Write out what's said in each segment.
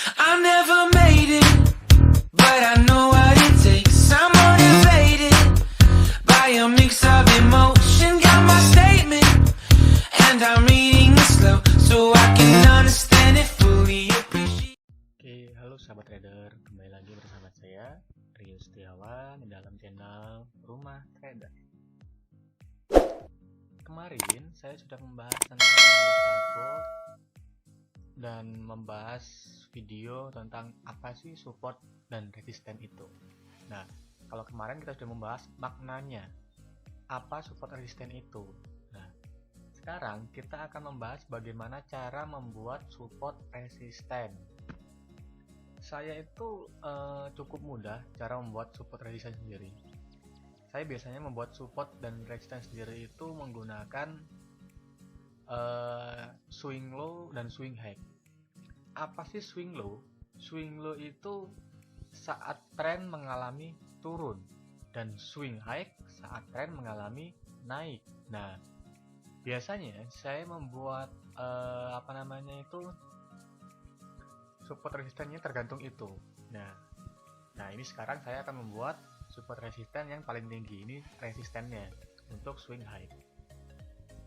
I never made it, but I know what it takes. I'm motivated by a mix of emotion. Got my statement, and I'm reading it slow so I can understand it fully. Appreciate. Oke, halo sahabat trader, kembali lagi bersama saya Rio Setiawan dalam channel Rumah Trader. Kemarin saya sudah membahas tentang analisa gold dan membahas video tentang apa sih support dan resisten itu. Nah, kalau kemarin kita sudah membahas maknanya, apa support resisten itu. Nah, sekarang kita akan membahas bagaimana cara membuat support resisten. Saya itu cukup mudah cara membuat support resisten sendiri. Saya biasanya membuat support dan resisten sendiri itu menggunakan swing low dan swing high. Apa sih swing low? Swing low itu saat tren mengalami turun, dan swing high saat tren mengalami naik. Nah, biasanya saya membuat support resistennya tergantung itu. Nah ini sekarang saya akan membuat support resisten yang paling tinggi. Ini resistennya untuk swing high.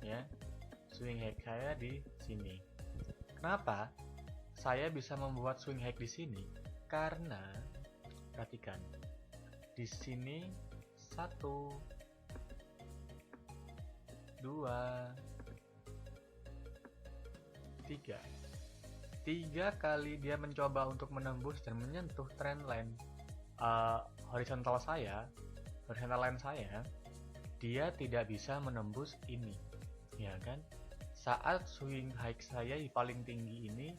Ya, swing high saya di sini. Kenapa saya bisa membuat swing high di sini? Karena perhatikan, di sini 1, 2, 3. 3 kali dia mencoba untuk menembus dan menyentuh trendline horizontal line saya, dia tidak bisa menembus ini, ya kan? Saat swing high saya di paling tinggi ini,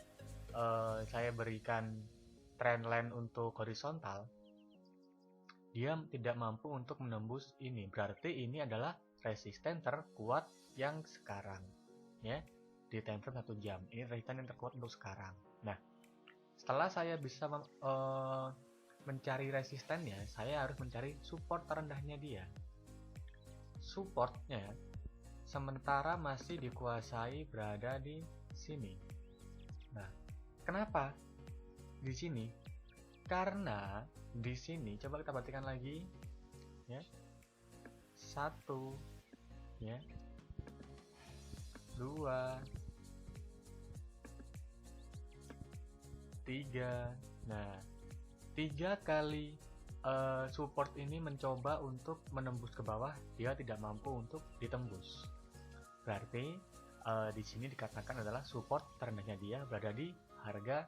saya berikan trendline untuk horizontal, dia tidak mampu untuk menembus ini. Berarti ini adalah resisten terkuat yang sekarang, ya. Di time frame 1 jam, ini resisten yang terkuat untuk sekarang. Nah, setelah saya bisa mencari resistennya, saya harus mencari support terendahnya dia. Supportnya sementara masih dikuasai berada di sini. Nah, kenapa di sini? Karena di sini, coba kita perhatikan lagi, ya, 1, ya, 2, 3. Nah, 3 kali support ini mencoba untuk menembus ke bawah, dia tidak mampu untuk ditembus. Berarti di sini dikatakan adalah support terendahnya dia berada di harga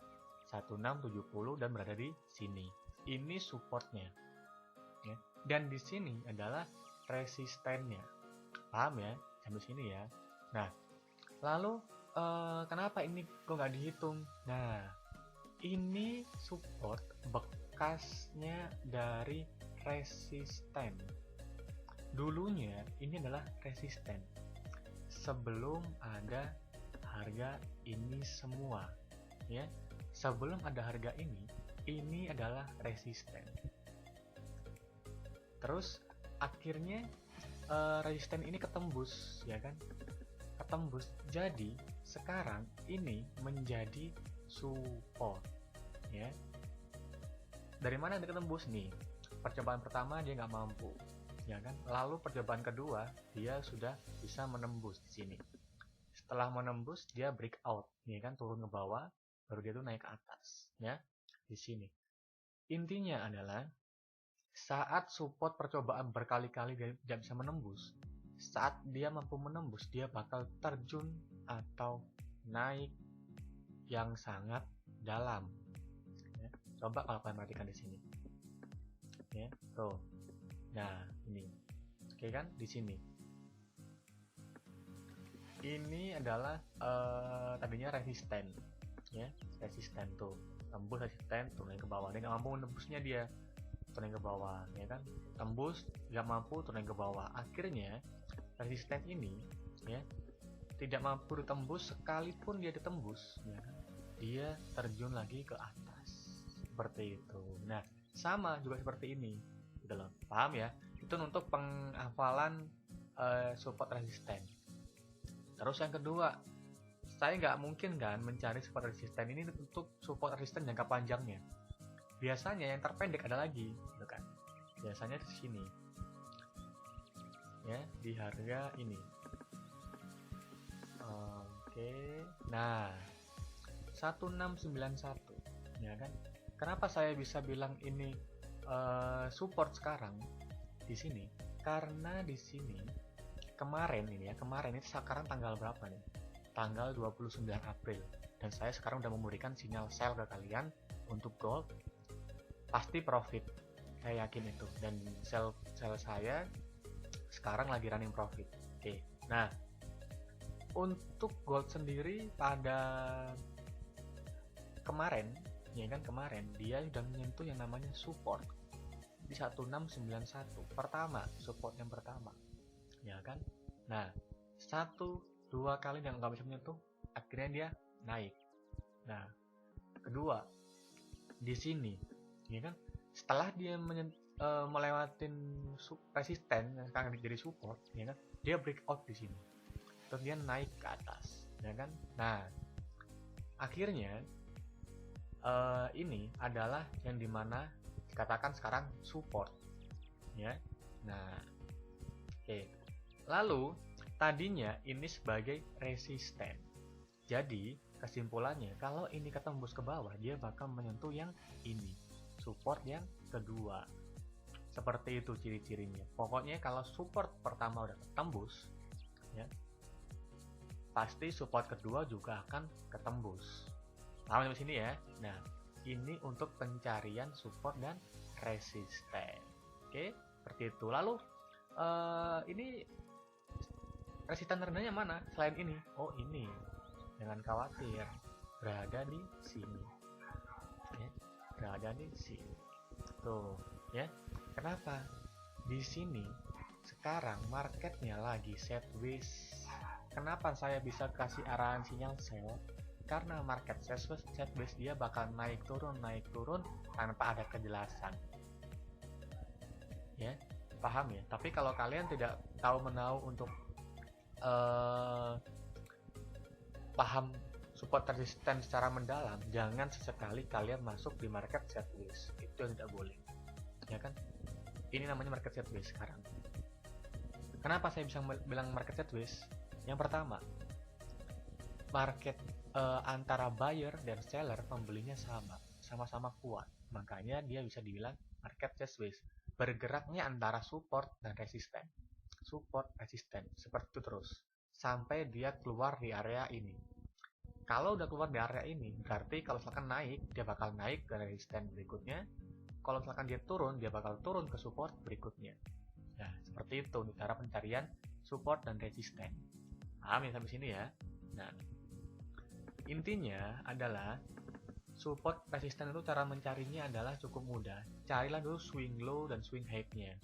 1670 dan berada di sini. Ini supportnya, ya. Dan di sini adalah resistennya. Paham ya? Sampai sini ya. Nah, lalu kenapa ini kok nggak dihitung? Nah, ini support bekasnya dari resisten. Dulunya ini adalah resisten sebelum ada harga ini semua, ya. Sebelum ada harga ini adalah resisten. Terus akhirnya resisten ini ketembus, ya kan? Ketembus. Jadi sekarang ini menjadi support, ya. Dari mana dia ketembus nih? Percobaan pertama dia nggak mampu, ya kan? Lalu percobaan kedua dia sudah bisa menembus di sini. Setelah menembus dia breakout, ya kan, turun ke bawah, baru dia tuh naik ke atas, ya, di sini. Intinya adalah saat support percobaan berkali-kali dia tidak bisa menembus, saat dia mampu menembus, dia bakal terjun atau naik yang sangat dalam, ya. Coba kalau kalian perhatikan di sini, ya, tuh. Nah, ini, oke kan, di sini. Ini adalah tadinya resisten, ya, resisten tuh, tembus resisten, turun ke bawah. Dia nggak mampu menembusnya, dia turun ke bawah, ya kan, tembus, nggak mampu, turun ke bawah. Akhirnya resisten ini, ya, tidak mampu ditembus. Sekalipun dia ditembus, ya kan, dia terjun lagi ke atas, seperti itu. Nah, sama juga seperti ini, gitu loh. Paham ya? Itu untuk penghafalan support resisten. Terus yang kedua, saya nggak mungkin kan mencari support resisten ini untuk support resisten jangka panjangnya. Biasanya yang terpendek ada lagi, gitu kan? Biasanya di sini, ya, di harga ini. Oke, nah 1691, ya kan? Kenapa saya bisa bilang ini support sekarang di sini? Karena di sini kemarin ini sekarang tanggal berapa nih? Tanggal 29 April. Dan saya sekarang udah memberikan sinyal sell ke kalian untuk gold. Pasti profit. Saya yakin itu. Dan sell saya sekarang lagi running profit. Oke. Nah, untuk gold sendiri pada kemarin, ya kan, kemarin dia sudah menyentuh yang namanya support di 1691. Pertama, support yang pertama, ya kan. Nah, 1-2 kali yang nggak bisa menyentuh, akhirnya dia naik. Nah, kedua di sini, ya kan, setelah dia melewatin resisten yang sekarang jadi support, ya kan, dia breakout di sini, terus dia naik ke atas, ya kan. Nah, akhirnya ini adalah yang dimana dikatakan sekarang support, ya. Nah, oke. Lalu tadinya ini sebagai resisten. Jadi kesimpulannya, kalau ini ketembus ke bawah, dia bakal menyentuh yang ini, support yang kedua. Seperti itu ciri-cirinya. Pokoknya kalau support pertama udah ketembus, ya, pasti support kedua juga akan ketembus. Paham sampai sini ya? Nah, ini untuk pencarian support dan resisten. Oke, seperti itu. Lalu ini resisten terendahnya mana selain ini? Oh, ini. Jangan khawatir, berada di sini. Ya, berada di sini. Tuh, ya. Kenapa? Di sini sekarang marketnya lagi sideways. Kenapa saya bisa kasih arahan sinyal sell? Karena market sideways dia bakal naik turun tanpa ada kejelasan. Ya, paham ya? Tapi kalau kalian tidak tahu menahu untuk paham support resisten secara mendalam, jangan sesekali kalian masuk di market sideways. Itu yang tidak boleh, ya kan? Ini namanya market sideways sekarang. Kenapa saya bisa bilang market sideways? Yang pertama, market antara buyer dan seller, pembelinya sama-sama kuat, makanya dia bisa dibilang market sideways. Bergeraknya antara support dan resisten, seperti itu terus sampai dia keluar di area ini. Kalau udah keluar di area ini, berarti kalau misalkan naik, dia bakal naik ke resisten berikutnya. Kalau misalkan dia turun, dia bakal turun ke support berikutnya. Nah, seperti itu cara pencarian support dan resisten. Paham ya sampai sini ya? Nah, intinya adalah support resisten itu cara mencarinya adalah cukup mudah. Carilah dulu swing low dan swing high-nya,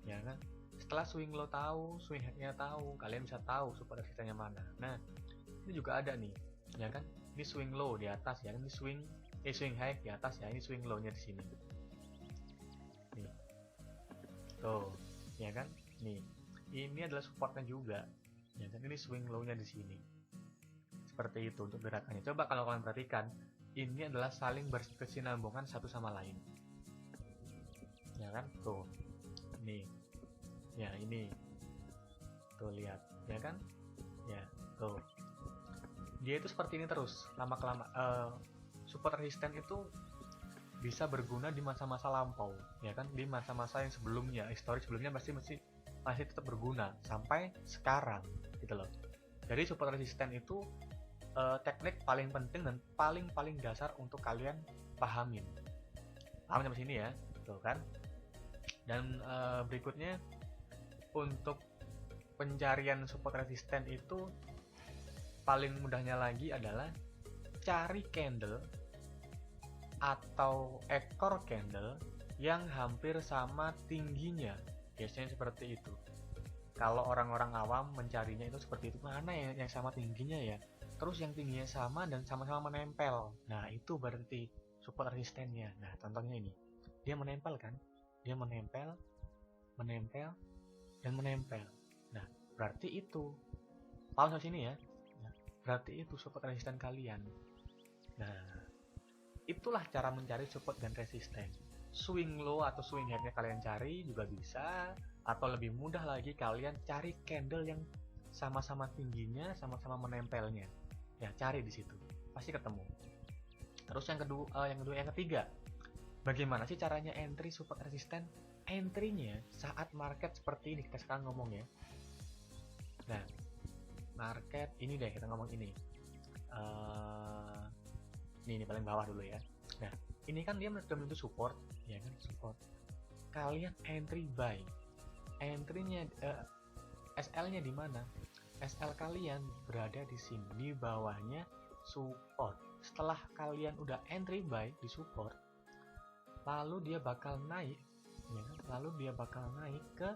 ya kan? Setelah swing low tahu, swing high-nya tahu, kalian bisa tahu support resistennya mana. Nah, ini juga ada nih, ya kan? Ini swing low di atas ya, ini swing high di atas ya, ini swing low-nya di sini. Nih. Tuh, ya kan? Nih. Ini adalah supportnya juga. Ya kan, ini swing low-nya di sini. Seperti itu untuk gerakannya. Coba kalau kalian perhatikan, ini adalah saling berkesinambungan satu sama lain. Ya kan? Tuh. Nih. Ya, ini. Tuh, lihat. Ya kan? Ya, tuh. Dia itu seperti ini terus, lama-kelamaan. Support resisten itu bisa berguna di masa-masa lampau, ya kan? Di masa-masa yang sebelumnya, historis sebelumnya masih tetap berguna sampai sekarang, gitu loh. Jadi support resisten itu teknik paling penting dan paling dasar untuk kalian pahamin. Paham sampai sini ya, tuh kan? Dan berikutnya untuk pencarian support resisten itu paling mudahnya lagi adalah cari candle atau ekor candle yang hampir sama tingginya. Biasanya seperti itu. Kalau orang-orang awam mencarinya itu seperti itu, mana ya yang sama tingginya ya? Terus yang tingginya sama dan sama-sama menempel. Nah, itu berarti support resistennya. Nah, contohnya ini. Dia menempel kan? Dia menempel, dan menempel. Nah, berarti itu. Paham sampai sini ya? Nah, berarti itu support resisten kalian. Nah, itulah cara mencari support dan resisten. Swing low atau swing high-nya kalian cari juga bisa, atau lebih mudah lagi kalian cari candle yang sama-sama tingginya, sama-sama menempelnya. Ya, cari di situ, pasti ketemu. Terus yang ketiga, bagaimana sih caranya entry support resisten? Entry-nya saat market seperti ini, kita sekarang ngomong ya. Nah, market ini deh, kita ngomong ini. Ini paling bawah dulu ya. Nah, ini kan dia menentu support, ya kan, support. Kalian entry buy. Entry-nya SL-nya di mana? SL kalian berada di sini, di bawahnya support. Setelah kalian udah entry buy di support, lalu dia bakal naik, ya kan? Lalu dia bakal naik ke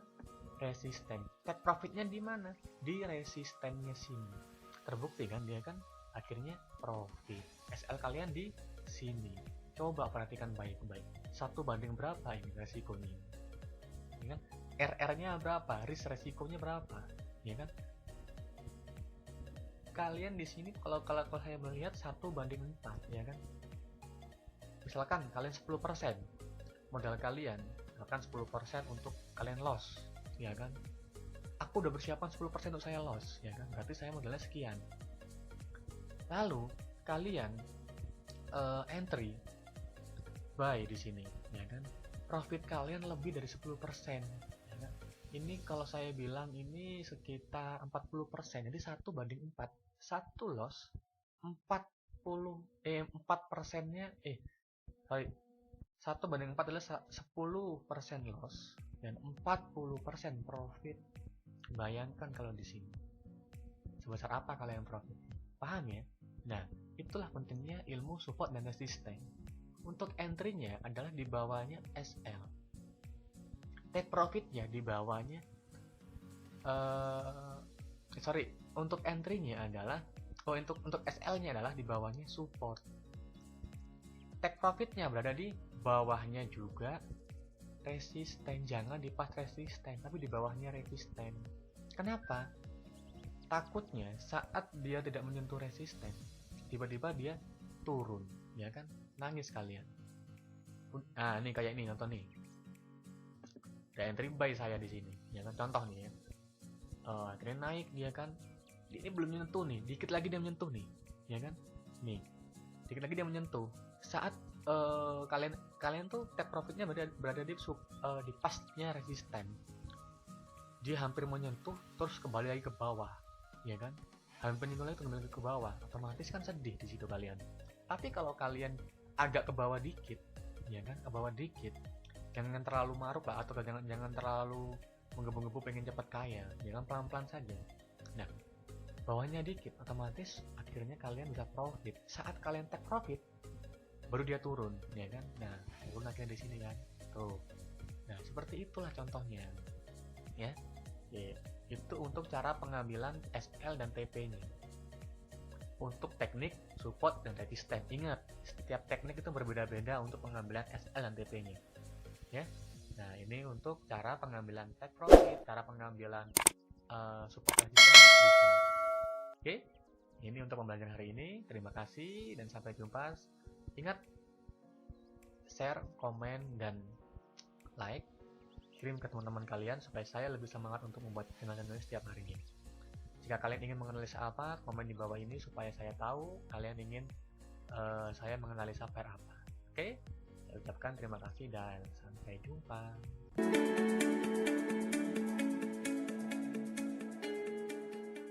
resisten. Take profitnya di mana? Di resistennya sini. Terbukti kan dia kan akhirnya profit. SL kalian di sini. Coba perhatikan baik-baik. 1 banding berapa ini resikonya? Ya kan? RR-nya berapa? Risk resikonya berapa? Ya kan? Kalian di sini kalau saya melihat 1 banding 4, ya kan? Misalkan kalian 10%, modal kalian, misalkan 10% untuk kalian loss, ya kan? Aku udah bersiapan 10% untuk saya loss, ya kan? Berarti saya modalnya sekian. Lalu kalian entry buy di sini, ya kan? Profit kalian lebih dari 10%, ya kan? Ini kalau saya bilang ini sekitar 40%. Jadi 1 banding 4. 1 loss 4%-nya 1 banding 4 adalah 10% loss dan 40% profit. Bayangkan kalau di sini sebesar apa kalian profit. Paham ya? Nah, itulah pentingnya ilmu support dan resisten. Untuk entry-nya adalah di bawahnya SL. Take profit-nya di bawahnya untuk entry-nya adalah untuk SL-nya adalah di bawahnya support. Take profit-nya berada di bawahnya juga resisten. Jangan di pas resisten, tapi di bawahnya resisten. Kenapa? Takutnya saat dia tidak menyentuh resisten, tiba-tiba dia turun, ya kan? Nangis kalian. Nah, ini kayak ini nonton nih. Ada entry buy saya di sini, ya kan? Contoh nih ya. Akhirnya naik dia kan. Ini belum menyentuh nih, dikit lagi dia menyentuh nih, ya kan? Nih, dikit lagi dia menyentuh. Saat kalian tuh take profitnya berada di pasnya resisten. Dia hampir menyentuh, terus kembali lagi ke bawah, ya kan? Hampir menyentuh lagi kembali ke bawah, otomatis kan sedih di situ kalian. Tapi kalau kalian agak ke bawah dikit, ya kan? Ke bawah dikit, jangan terlalu maruk lah, atau jangan terlalu menggebu-gebu pengen cepat kaya, jangan pelan-pelan saja. Nah, bawahnya dikit, otomatis akhirnya kalian bisa profit. Saat kalian take profit, baru dia turun, ya kan? Nah, turun akhirnya di sini kan, tuh. Nah, seperti itulah contohnya, ya. Itu untuk cara pengambilan SL dan TP-nya. Untuk teknik support dan resisten, ingat, setiap teknik itu berbeda-beda untuk pengambilan SL dan TP-nya, ya. Nah, ini untuk cara pengambilan take profit, cara pengambilan support resisten di sini. Oke, ini untuk pembelajaran hari ini. Terima kasih dan sampai jumpa. Ingat, share, komen, dan like. Kirim ke teman-teman kalian supaya saya lebih semangat untuk membuat channel-channel ini setiap harinya. Jika kalian ingin menganalisa apa, komen di bawah ini supaya saya tahu kalian ingin saya menganalisa pair apa. Oke, saya ucapkan terima kasih dan sampai jumpa.